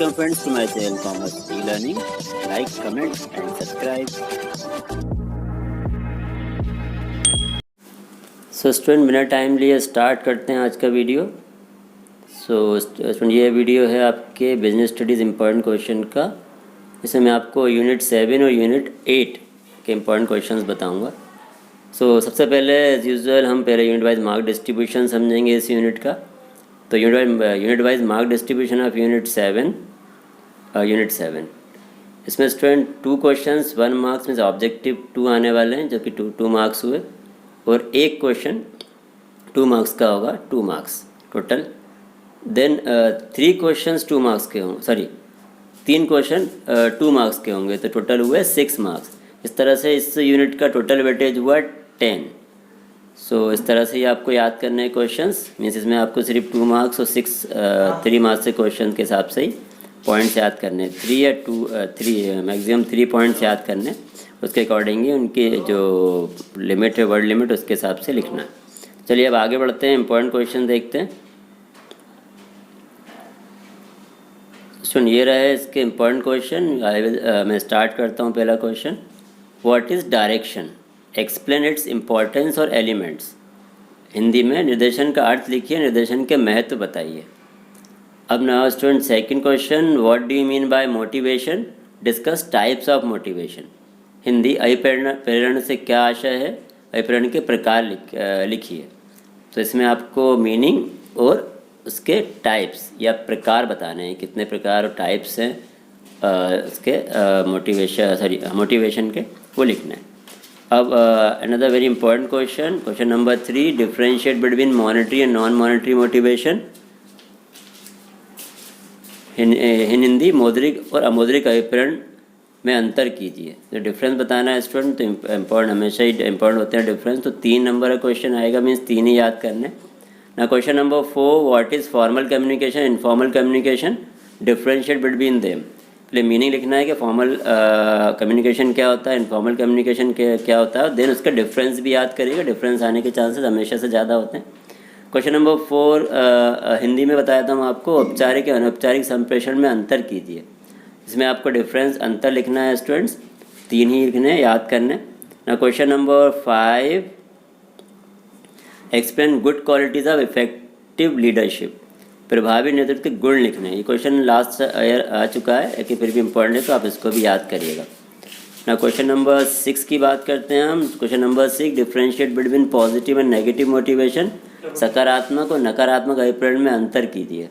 Welcome friends to my channel Commerce E-Learning. Like, comment and subscribe. Student बिना time लिए start करते हैं आज का वीडियो। स्टूडेंट ये वीडियो है आपके बिजनेस स्टडीज़ इम्पॉर्टेंट क्वेश्चन का। इसमें मैं आपको यूनिट 7 और यूनिट 8 के इम्पॉर्टेंट क्वेश्चंस बताऊंगा। सबसे पहले एज यूजुअल हम पहले यूनिट वाइज मार्क डिस्ट्रीब्यूशन समझेंगे इस यूनिट का। तो unit wise mark distribution of unit 7 इसमें स्टूडेंट 2 क्वेश्चंस 1 मार्क्स में ऑब्जेक्टिव 2 आने वाले हैं, जो कि 2 मार्क्स हुए, और एक क्वेश्चन 2 मार्क्स का होगा, 2 marks total. Then 3 questions 2 marks के होंगे, 3 क्वेश्चन 2 मार्क्स के होंगे, तो टोटल हुए 6 मार्क्स। इस तरह से इस यूनिट का टोटल वेटेज हुआ 10। इस तरह से ही आपको याद करने हैं क्वेश्चंस, मीन्स इसमें आपको सिर्फ 2 मार्क्स और 3 मार्क्स से क्वेश्चन के हिसाब से ही पॉइंट्स याद करने, 3 या 3 मैक्सिमम 3 पॉइंट्स याद करने। उसके अकॉर्डिंग ही उनके जो लिमिट है, वर्ड लिमिट, उसके हिसाब से लिखना है। चलिए अब आगे बढ़ते हैं, इंपॉर्टेंट क्वेश्चन देखते हैं। सुन, ये रहे इसके इम्पॉर्टेंट क्वेश्चन। मैं स्टार्ट करता हूँ। पहला question, what is direction, explain its importance और एलिमेंट्स। हिंदी में निर्देशन का अर्थ लिखिए, निर्देशन के महत्व बताइए। अब now student second question, what do you mean by motivation, discuss types of motivation. Hindi, अभिप्रेरण से क्या आशय है, अभिप्रेरण के प्रकार लिखिए। तो इसमें आपको मीनिंग और उसके टाइप्स या प्रकार बताने हैं, कितने प्रकार और टाइप्स हैं उसके मोटिवेशन के, वो लिखना है। अब another very important question number 3, differentiate between monetary and non monetary motivation. Hindi, मौद्रिक और अमौद्रिक अभिप्रेरण में अंतर कीजिए। तो डिफरेंस बताना है स्टूडेंट, तो इम्पोर्टेंट, हमेशा ही इम्पोर्टेंट होते हैं डिफरेंस। तो 3 नंबर का क्वेश्चन आएगा, मीन्स 3 ही याद करने ना। Question number 4, what is formal communication, informal communication, differentiate between them. पहले मीनिंग लिखना है कि फॉर्मल कम्युनिकेशन क्या होता है, इनफॉर्मल कम्युनिकेशन क्या होता है, देन उसका डिफरेंस भी याद करिएगा। डिफरेंस आने के चांसेस हमेशा से ज़्यादा होते हैं। क्वेश्चन नंबर 4 हिंदी में बताया था मैं आपको, औपचारिक या अनौपचारिक संप्रेषण में अंतर कीजिए। इसमें आपको डिफरेंस, अंतर लिखना है स्टूडेंट्स, 3 ही लिखने हैं, याद करने ना। Question number 5, explain good qualities of effective leadership. प्रभावी नेतृत्व के गुण लिखने हैं। ये क्वेश्चन लास्ट ईयर आ चुका है, लेकिन फिर भी इम्पोर्टेंट है, तो आप इसको भी याद करिएगा ना। क्वेश्चन नंबर 6 की बात करते हैं हम। Question number 6, differentiate between positive and negative motivation. सकारात्मक और नकारात्मक अभिप्रेरण में अंतर कीजिए।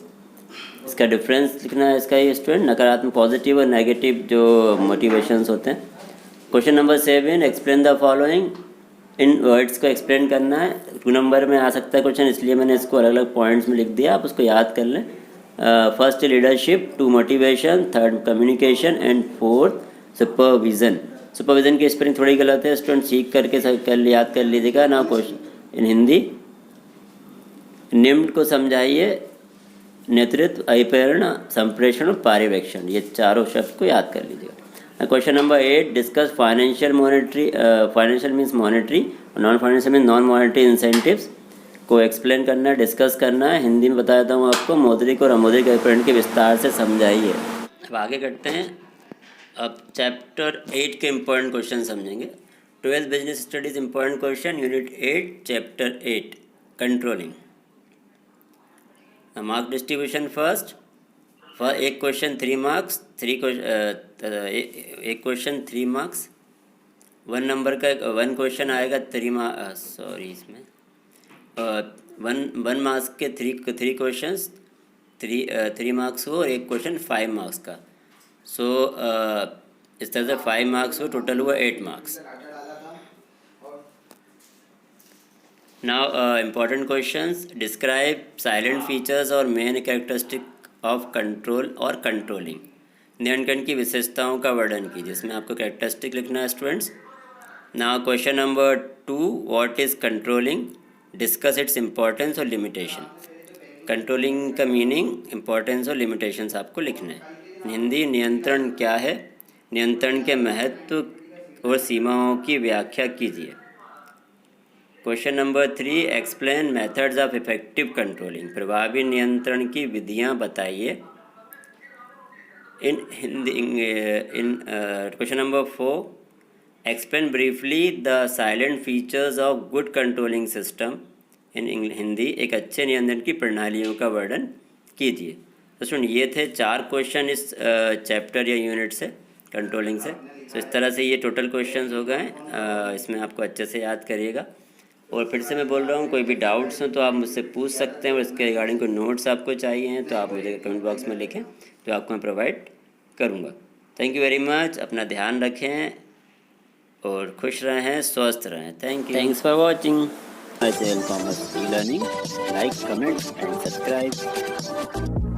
इसका डिफरेंस लिखना है इसका, ये स्टूडेंट, नकारात्मक, पॉजिटिव और नेगेटिव जो मोटिवेशंस होते हैं। Question number 7, explain the following. In words को एक्सप्लेन करना है। 2 नंबर में आ सकता है क्वेश्चन, इसलिए मैंने इसको अलग अलग पॉइंट्स में लिख दिया, आप उसको याद कर लें। First leadership, 2 motivation, 3rd communication and 4th supervision. Supervision की स्पेलिंग थोड़ी गलत है स्टूडेंट, सीख करके याद कर लीजिएगा ना। क्वेश्चन इन हिंदी, निम्न को समझाइए, नेतृत्व, अभिप्रेरण, संप्रेषण और पर्यवेक्षण, ये चारों शब्द को याद कर लीजिएगा। Question number 8, discuss financial monetary. Financial means monetary, non financial means non monetary incentives को एक्सप्लेन करना है, डिस्कस करना है। हिंदी में बता देता हूँ आपको, मौद्रिक और अमौद्रिक अभिप्रेरण के विस्तार से समझाइए। अब आगे करते हैं, अब चैप्टर 8 के इम्पोर्टेंट क्वेश्चन समझेंगे। 12th business studies important question, unit 8, chapter 8, controlling. Mark distribution first, एक क्वेश्चन 3 मार्क्स, एक क्वेश्चन 3 मार्क्स, 1 नंबर का 1 क्वेश्चन आएगा 3 मार्क्स, इसमें 1 मार्क्स के 3 क्वेश्चंस, 3 मार्क्स हो, और एक क्वेश्चन 5 मार्क्स का। इस तरह से 5 मार्क्स हो, टोटल हुआ 8 marks. Now important questions, describe salient features और मेन कैरेक्टरिस्टिक ऑफ कंट्रोल और कंट्रोलिंग। नियंत्रण की विशेषताओं का वर्णन कीजिए। जिसमें आपको कैरेक्टरिस्टिक लिखना है students. Now question number 2, what is controlling, discuss its importance और लिमिटेशन। कंट्रोलिंग का मीनिंग, इम्पोर्टेंस और लिमिटेशंस आपको लिखने हैं। हिंदी, नियंत्रण क्या है, नियंत्रण के महत्व और सीमाओं की व्याख्या कीजिए। Question number 3, explain methods of effective controlling. प्रभावी नियंत्रण की विधियां बताइए। in Hindi, in question number 4, explain briefly the silent features of good controlling system in Hindi. एक अच्छे नियंत्रण की प्रणालियों का वर्णन कीजिए। तो सुन, ये थे 4 क्वेश्चन इस चैप्टर या यूनिट से, कंट्रोलिंग से। तो इस तरह से ये टोटल क्वेश्चंस हो गए। इसमें आपको अच्छे से याद करिएगा। और फिर से मैं बोल रहा हूँ, कोई भी डाउट्स हो तो आप मुझसे पूछ सकते हैं, और इसके रिगार्डिंग कोई नोट्स आपको चाहिए हैं तो आप मुझे कमेंट बॉक्स में लिखें, तो आपको मैं प्रोवाइड करूँगा। Thank you very much. अपना ध्यान रखें और खुश रहें, स्वस्थ रहें। Thank you. Thanks for watching my channel commerce e learning. Like, comment and subscribe.